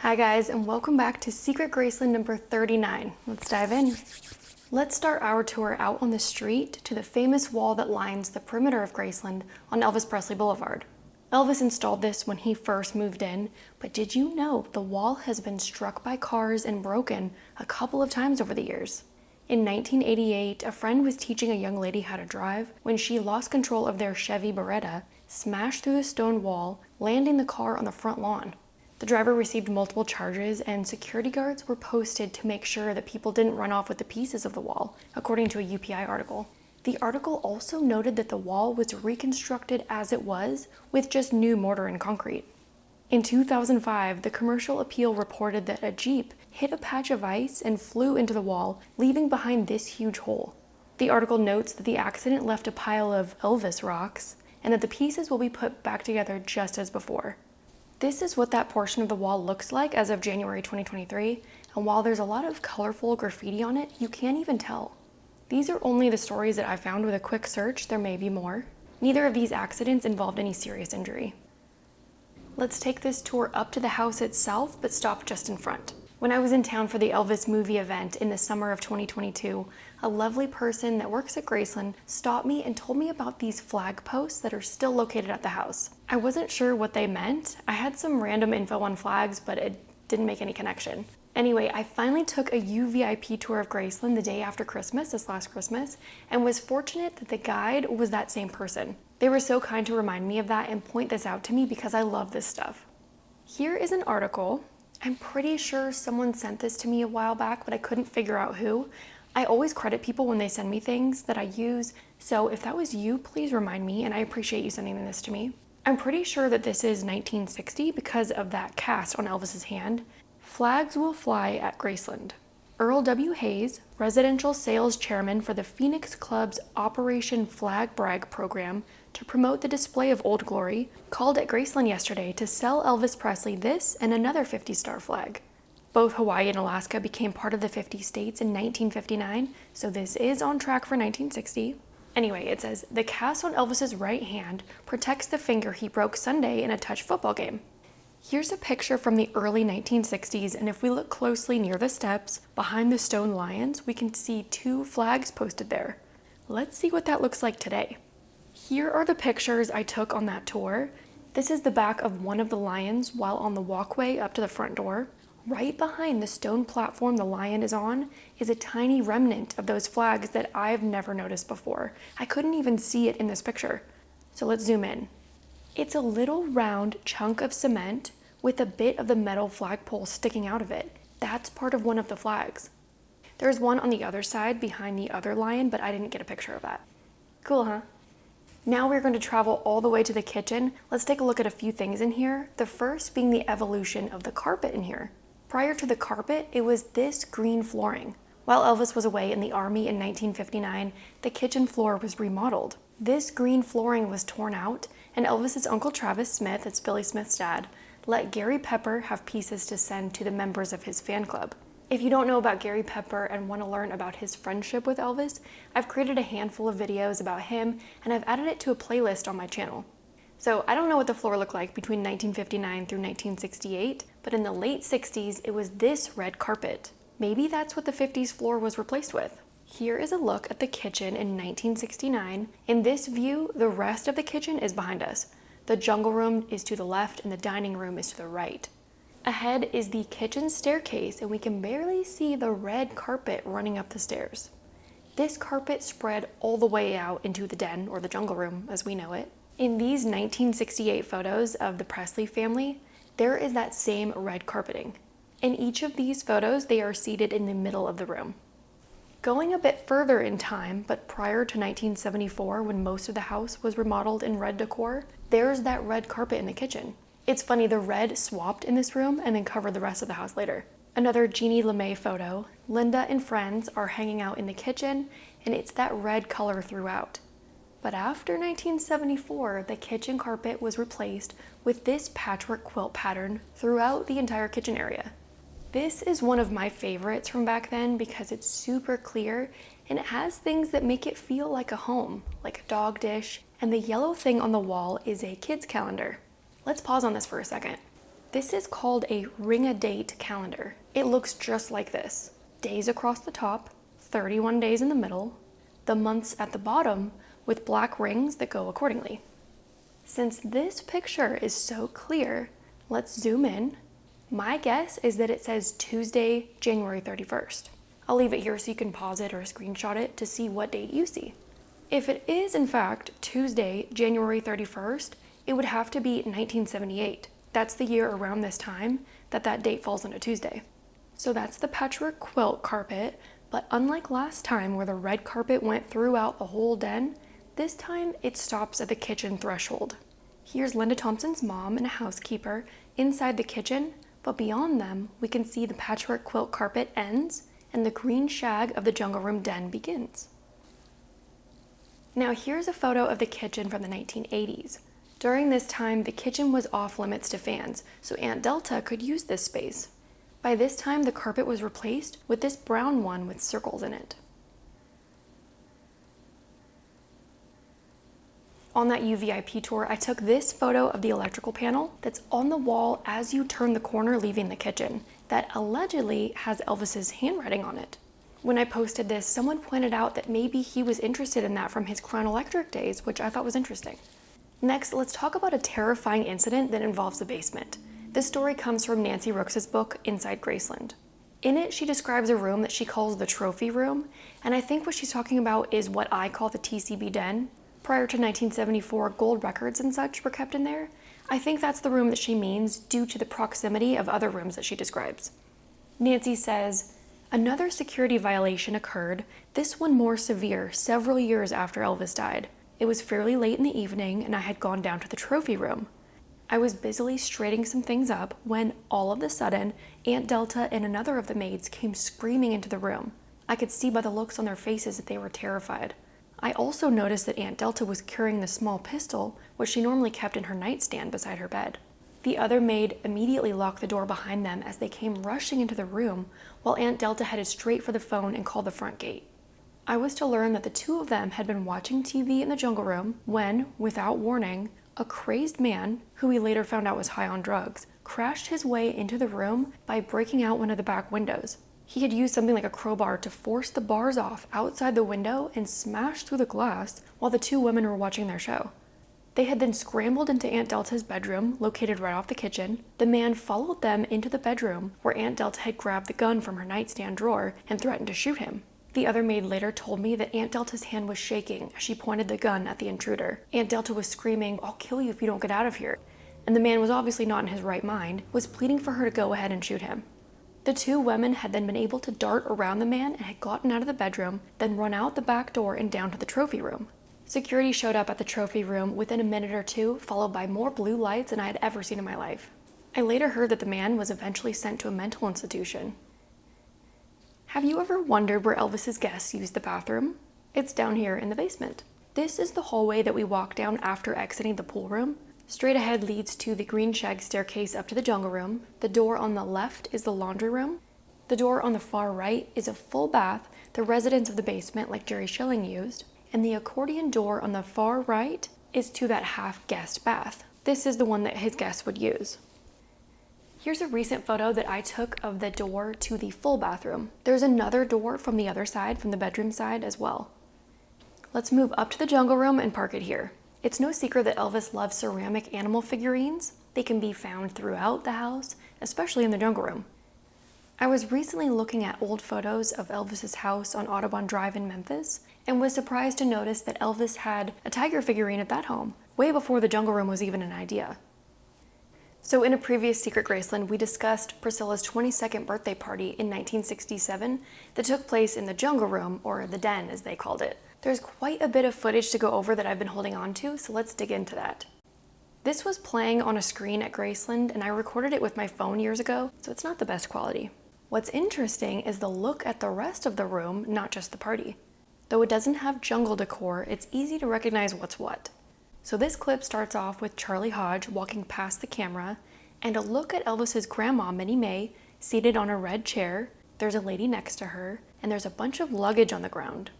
Hi guys, and welcome back to Secret Graceland number 39. Let's dive in. Let's start our tour out on the street to the famous wall that lines the perimeter of Graceland on Elvis Presley Boulevard. Elvis installed this when he first moved in, but did you know the wall has been struck by cars and broken a couple of times over the years? In 1988, a friend was teaching a young lady how to drive when she lost control of their Chevy Beretta, smashed through the stone wall, landing the car on the front lawn. The driver received multiple charges, and security guards were posted to make sure that people didn't run off with the pieces of the wall, according to a UPI article. The article also noted that the wall was reconstructed as it was, with just new mortar and concrete. In 2005, the Commercial Appeal reported that a Jeep hit a patch of ice and flew into the wall, leaving behind this huge hole. The article notes that the accident left a pile of Elvis rocks, and that the pieces will be put back together just as before. This is what that portion of the wall looks like as of January 2023, and while there's a lot of colorful graffiti on it, you can't even tell. These are only the stories that I found with a quick search. There may be more. Neither of these accidents involved any serious injury. Let's take this tour up to the house itself, but stop just in front. When I was in town for the Elvis movie event in the summer of 2022, a lovely person that works at Graceland stopped me and told me about these flag posts that are still located at the house. I wasn't sure what they meant. I had some random info on flags, but it didn't make any connection. Anyway, I finally took a UVIP tour of Graceland the day after Christmas, this last Christmas, and was fortunate that the guide was that same person. They were so kind to remind me of that and point this out to me because I love this stuff. Here is an article. I'm pretty sure someone sent this to me a while back, but I couldn't figure out who. I always credit people when they send me things that I use, so if that was you, please remind me, and I appreciate you sending this to me. I'm pretty sure that this is 1960 because of that cast on Elvis's hand. Flags will fly at Graceland. Earl W. Hayes, residential sales chairman for the Phoenix Club's Operation Flag Brag program to promote the display of Old Glory, called at Graceland yesterday to sell Elvis Presley this and another 50-star flag. Both Hawaii and Alaska became part of the 50 states in 1959, so this is on track for 1960. Anyway, it says, the cast on Elvis's right hand protects the finger he broke Sunday in a touch football game. Here's a picture from the early 1960s, and if we look closely near the steps, behind the stone lions, we can see two flags posted there. Let's see what that looks like today. Here are the pictures I took on that tour. This is the back of one of the lions while on the walkway up to the front door. Right behind the stone platform the lion is on is a tiny remnant of those flags that I've never noticed before. I couldn't even see it in this picture. So let's zoom in. It's a little round chunk of cement with a bit of the metal flagpole sticking out of it. That's part of one of the flags. There's one on the other side behind the other lion, but I didn't get a picture of that. Cool, huh? Now we're going to travel all the way to the kitchen. Let's take a look at a few things in here. The first being the evolution of the carpet in here. Prior to the carpet, it was this green flooring. While Elvis was away in the Army in 1959, the kitchen floor was remodeled. This green flooring was torn out, and Elvis's Uncle Travis Smith, that's Billy Smith's dad, let Gary Pepper have pieces to send to the members of his fan club. If you don't know about Gary Pepper and want to learn about his friendship with Elvis, I've created a handful of videos about him, and I've added it to a playlist on my channel. So I don't know what the floor looked like between 1959 through 1968, but in the late 60s, it was this red carpet. Maybe that's what the 50s floor was replaced with. Here is a look at the kitchen in 1969. In this view, the rest of the kitchen is behind us. The jungle room is to the left and the dining room is to the right. Ahead is the kitchen staircase, and we can barely see the red carpet running up the stairs. This carpet spread all the way out into the den, or the jungle room as we know it. In these 1968 photos of the Presley family, there is that same red carpeting. In each of these photos, they are seated in the middle of the room. Going a bit further in time, but prior to 1974, when most of the house was remodeled in red decor, there's that red carpet in the kitchen. It's funny, the red swapped in this room and then covered the rest of the house later. Another Jeannie LeMay photo, Linda and friends are hanging out in the kitchen, and it's that red color throughout. But after 1974, the kitchen carpet was replaced with this patchwork quilt pattern throughout the entire kitchen area. This is one of my favorites from back then because it's super clear and it has things that make it feel like a home, like a dog dish, and the yellow thing on the wall is a kid's calendar. Let's pause on this for a second. This is called a ring-a-date calendar. It looks just like this. Days across the top, 31 days in the middle, the months at the bottom with black rings that go accordingly. Since this picture is so clear, let's zoom in. My guess is that it says Tuesday, January 31st. I'll leave it here so you can pause it or screenshot it to see what date you see. If it is in fact Tuesday, January 31st, it would have to be 1978. That's the year around this time that date falls on a Tuesday. So that's the patchwork quilt carpet, but unlike last time where the red carpet went throughout the whole den, this time it stops at the kitchen threshold. Here's Linda Thompson's mom and a housekeeper inside the kitchen, but beyond them, we can see the patchwork quilt carpet ends and the green shag of the jungle room den begins. Now here's a photo of the kitchen from the 1980s. During this time, the kitchen was off limits to fans, so Aunt Delta could use this space. By this time, the carpet was replaced with this brown one with circles in it. On that UVIP tour, I took this photo of the electrical panel that's on the wall as you turn the corner leaving the kitchen that allegedly has Elvis's handwriting on it. When I posted this, someone pointed out that maybe he was interested in that from his Crown Electric days, which I thought was interesting. Next, let's talk about a terrifying incident that involves the basement. This story comes from Nancy Rooks' book, Inside Graceland. In it, she describes a room that she calls the trophy room, and I think what she's talking about is what I call the TCB den. Prior to 1974, gold records and such were kept in there. I think that's the room that she means due to the proximity of other rooms that she describes. Nancy says, another security violation occurred, this one more severe, several years after Elvis died. It was fairly late in the evening and I had gone down to the trophy room. I was busily straightening some things up when, all of a sudden, Aunt Delta and another of the maids came screaming into the room. I could see by the looks on their faces that they were terrified. I also noticed that Aunt Delta was carrying the small pistol, which she normally kept in her nightstand beside her bed. The other maid immediately locked the door behind them as they came rushing into the room, while Aunt Delta headed straight for the phone and called the front gate. I was to learn that the two of them had been watching TV in the jungle room when, without warning, a crazed man, who we later found out was high on drugs, crashed his way into the room by breaking out one of the back windows. He had used something like a crowbar to force the bars off outside the window and smashed through the glass while the two women were watching their show. They had then scrambled into Aunt Delta's bedroom, located right off the kitchen. The man followed them into the bedroom where Aunt Delta had grabbed the gun from her nightstand drawer and threatened to shoot him. The other maid later told me that Aunt Delta's hand was shaking as she pointed the gun at the intruder. Aunt Delta was screaming, "I'll kill you if you don't get out of here." And the man was obviously not in his right mind, was pleading for her to go ahead and shoot him. The two women had then been able to dart around the man and had gotten out of the bedroom, then run out the back door and down to the trophy room. Security showed up at the trophy room within a minute or two, followed by more blue lights than I had ever seen in my life. I later heard that the man was eventually sent to a mental institution. Have you ever wondered where Elvis's guests used the bathroom? It's down here in the basement. This is the hallway that we walk down after exiting the pool room. Straight ahead leads to the green shag staircase up to the jungle room. The door on the left is the laundry room. The door on the far right is a full bath, the residence of the basement like Jerry Schilling used. And the accordion door on the far right is to that half guest bath. This is the one that his guests would use. Here's a recent photo that I took of the door to the full bathroom. There's another door from the other side, from the bedroom side as well. Let's move up to the jungle room and park it here. It's no secret that Elvis loves ceramic animal figurines. They can be found throughout the house, especially in the jungle room. I was recently looking at old photos of Elvis's house on Audubon Drive in Memphis and was surprised to notice that Elvis had a tiger figurine at that home, way before the jungle room was even an idea. So in a previous Secret Graceland, we discussed Priscilla's 22nd birthday party in 1967 that took place in the jungle room, or the den as they called it. There's quite a bit of footage to go over that I've been holding on to, so let's dig into that. This was playing on a screen at Graceland, and I recorded it with my phone years ago, so it's not the best quality. What's interesting is the look at the rest of the room, not just the party. Though it doesn't have jungle decor, it's easy to recognize what's what. So this clip starts off with Charlie Hodge walking past the camera, and a look at Elvis's grandma, Minnie Mae, seated on a red chair. There's a lady next to her, and there's a bunch of luggage on the ground.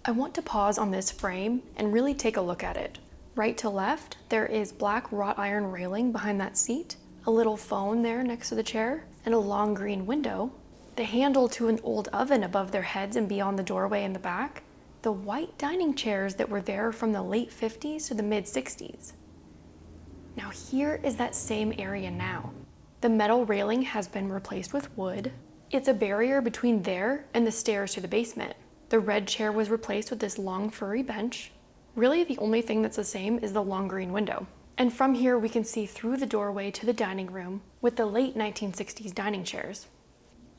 I want to pause on this frame and really take a look at it. Right to left, there is black wrought iron railing behind that seat. a little phone there next to the chair, and a long green window, the handle to an old oven above their heads and beyond the doorway in the back, the white dining chairs that were there from the late 50s to the mid 60s. Now here is that same area now. The metal railing has been replaced with wood. It's a barrier between there and the stairs to the basement. The red chair was replaced with this long furry bench. Really, the only thing that's the same is the long green window. And from here we can see through the doorway to the dining room with the late 1960s dining chairs.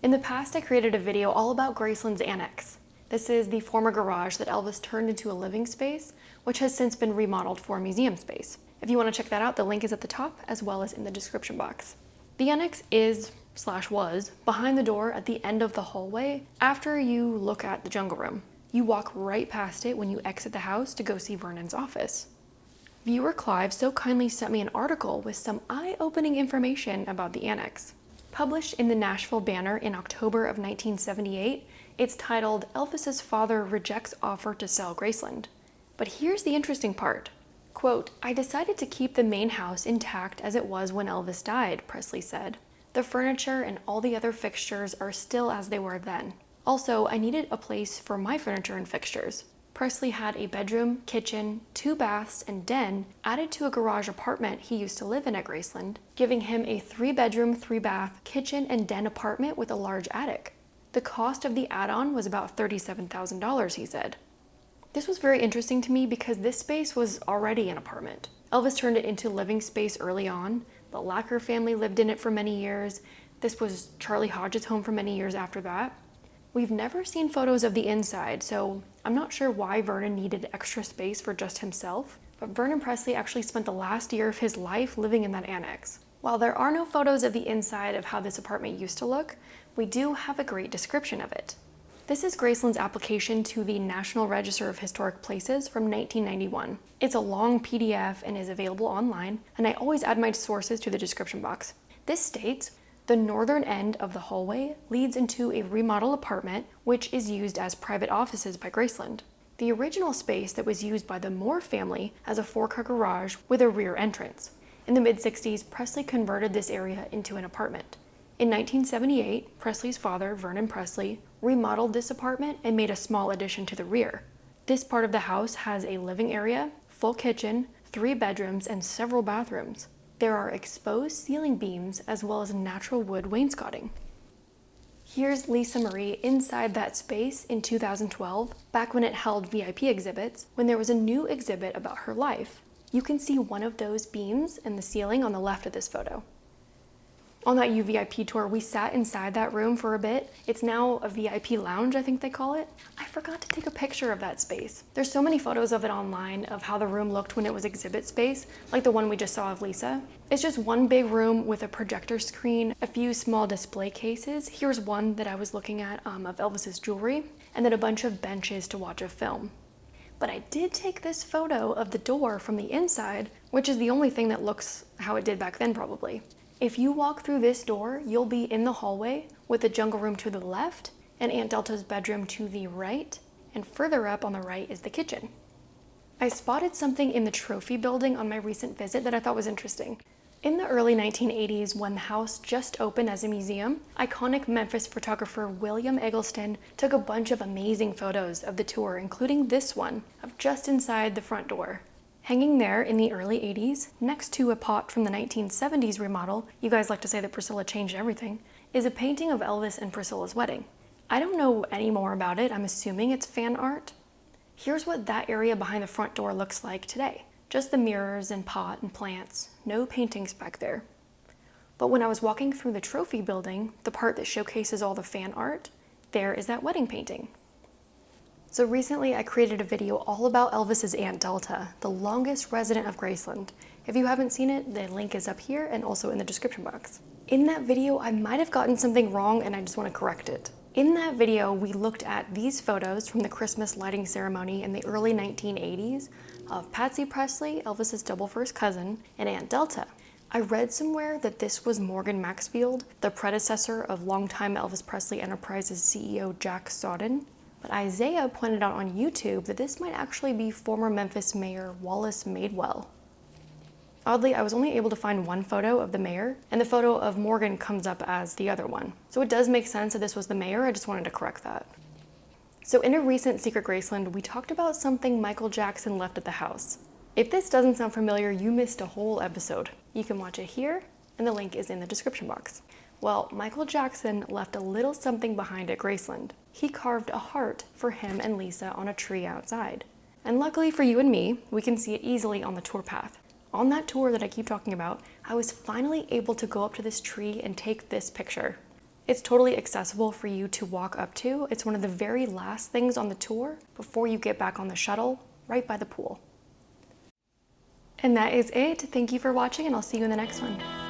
In the past, I created a video all about Graceland's Annex. This is the former garage that Elvis turned into a living space, which has since been remodeled for museum space. If you want to check that out, the link is at the top as well as in the description box. The Annex was behind the door at the end of the hallway after you look at the jungle room. You walk right past it when you exit the house to go see Vernon's office. Viewer Clive so kindly sent me an article with some eye-opening information about the Annex. Published in the Nashville Banner in October of 1978, it's titled "Elvis's Father Rejects Offer to Sell Graceland." But here's the interesting part. Quote, "I decided to keep the main house intact as it was when Elvis died," Presley said. "The furniture and all the other fixtures are still as they were then. Also, I needed a place for my furniture and fixtures." Presley had a bedroom, kitchen, 2 baths, and den added to a garage apartment he used to live in at Graceland, giving him a 3-bedroom, 3-bath, kitchen and den apartment with a large attic. The cost of the add-on was about $37,000, he said. This was very interesting to me because this space was already an apartment. Elvis turned it into living space early on. The Lacker family lived in it for many years. This was Charlie Hodge's home for many years after that. We've never seen photos of the inside, so I'm not sure why Vernon needed extra space for just himself, but Vernon Presley actually spent the last year of his life living in that annex. While there are no photos of the inside of how this apartment used to look, we do have a great description of it. This is Graceland's application to the National Register of Historic Places from 1991. It's a long PDF and is available online, and I always add my sources to the description box. This states, "The northern end of the hallway leads into a remodel apartment, which is used as private offices by Graceland. The original space that was used by the Moore family as a 4-car garage with a rear entrance. In the mid-60s, Presley converted this area into an apartment. In 1978, Presley's father, Vernon Presley, remodeled this apartment and made a small addition to the rear. This part of the house has a living area, full kitchen, 3 bedrooms, and several bathrooms. There are exposed ceiling beams as well as natural wood wainscoting." Here's Lisa Marie inside that space in 2012, back when it held VIP exhibits, when there was a new exhibit about her life. You can see one of those beams in the ceiling on the left of this photo. On that UVIP tour, we sat inside that room for a bit. It's now a VIP lounge, I think they call it. I forgot to take a picture of that space. There's so many photos of it online of how the room looked when it was exhibit space, like the one we just saw of Lisa. It's just one big room with a projector screen, a few small display cases. Here's one that I was looking at of Elvis's jewelry, and then a bunch of benches to watch a film. But I did take this photo of the door from the inside, which is the only thing that looks how it did back then probably. If you walk through this door, you'll be in the hallway with the jungle room to the left and Aunt Delta's bedroom to the right, and further up on the right is the kitchen. I spotted something in the trophy building on my recent visit that I thought was interesting. In the early 1980s, when the house just opened as a museum, iconic Memphis photographer William Eggleston took a bunch of amazing photos of the tour, including this one of just inside the front door. Hanging there in the early 80s, next to a pot from the 1970s remodel, you guys like to say that Priscilla changed everything, is a painting of Elvis and Priscilla's wedding. I don't know any more about it, I'm assuming it's fan art. Here's what that area behind the front door looks like today. Just the mirrors and pot and plants, no paintings back there. But when I was walking through the trophy building, the part that showcases all the fan art, there is that wedding painting. So recently I created a video all about Elvis's Aunt Delta, the longest resident of Graceland. If you haven't seen it, the link is up here and also in the description box. In that video, I might have gotten something wrong and I just want to correct it. In that video, we looked at these photos from the Christmas lighting ceremony in the early 1980s of Patsy Presley, Elvis's double first cousin, and Aunt Delta. I read somewhere that this was Morgan Maxfield, the predecessor of longtime Elvis Presley Enterprises CEO Jack Sawden. But Isaiah pointed out on YouTube that this might actually be former Memphis Mayor Wallace Madewell. Oddly, I was only able to find one photo of the mayor, and the photo of Morgan comes up as the other one. So it does make sense that this was the mayor, I just wanted to correct that. So in a recent Secret Graceland, we talked about something Michael Jackson left at the house. If this doesn't sound familiar, you missed a whole episode. You can watch it here, and the link is in the description box. Well, Michael Jackson left a little something behind at Graceland. He carved a heart for him and Lisa on a tree outside. And luckily for you and me, we can see it easily on the tour path. On that tour that I keep talking about, I was finally able to go up to this tree and take this picture. It's totally accessible for you to walk up to. It's one of the very last things on the tour before you get back on the shuttle, right by the pool. And that is it. Thank you for watching, and I'll see you in the next one.